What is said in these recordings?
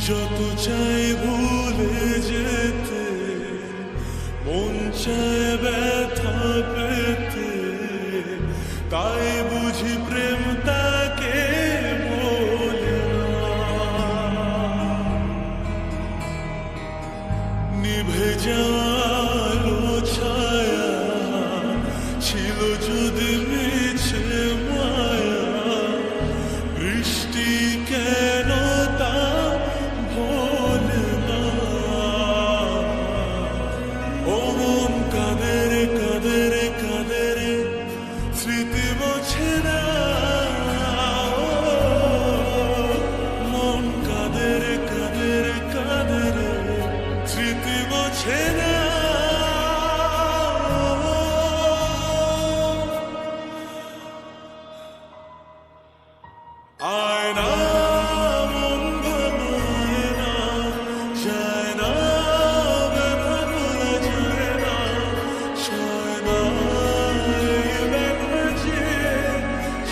যত চাই ভুলে যেতে, মন চায় ব্যথা পেতে, তাই বুঝি প্রেম তাকে বলে না। নিভে যাওয়ালো ছায়া ছিল যদি মিছে মায়া, বৃষ্টি কেন তা ভোলে না। ও মন কাঁদে রে কাঁদে রে কাঁদে রে, স্মৃতি মোছে না। মন কাঁদে রে কাঁদে রে কাঁদে রে, স্মৃতি মোছে না। আয়না মন ভাঙায় না, যায় না ব্যথা ভোলা যায় না, সয় না এই ব্যথা যে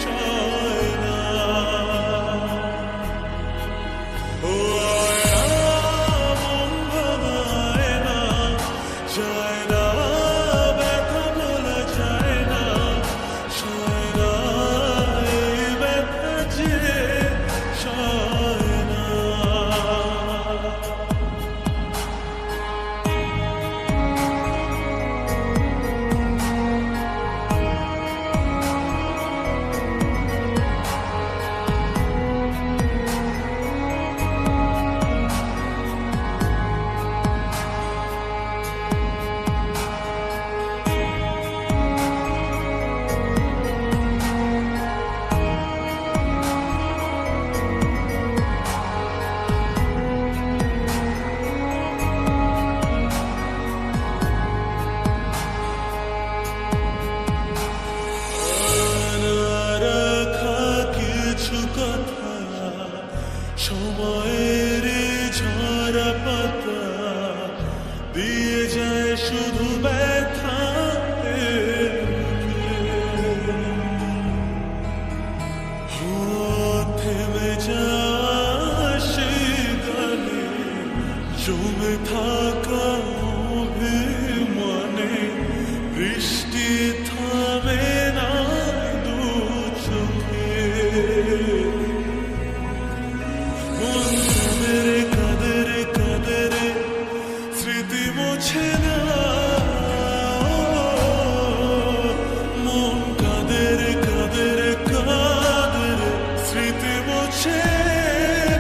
সয় না। ও আয়না মন ভাঙায় না, যায় না ব্যথা ভোলা যায় না, সয় না এই ব্যথা যে সয় না। সময়ের ঝরা পাতা দিয়ে যায় শুধু ব্যথা, থেমে যায় সেই গানে জমে থাকা অভিমানে, বৃষ্টি থামে না দু চোখে। মন কাঁদে রে কাঁদে রে কাঁদে রে, স্মৃতি মোছে না। মন কাঁদে রে কাঁদে রে কাঁদে রে, স্মৃতি মোছে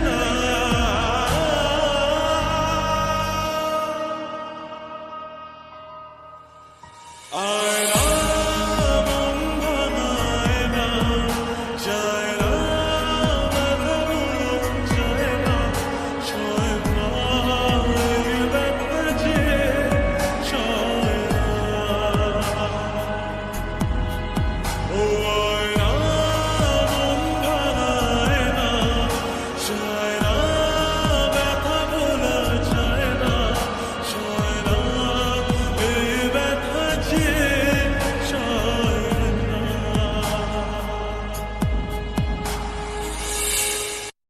না। আয়না মন ভাঙায় না, যায় না ব্যথা ভোলা যায় না, সয় না এই ব্যথা যে সয় না। ও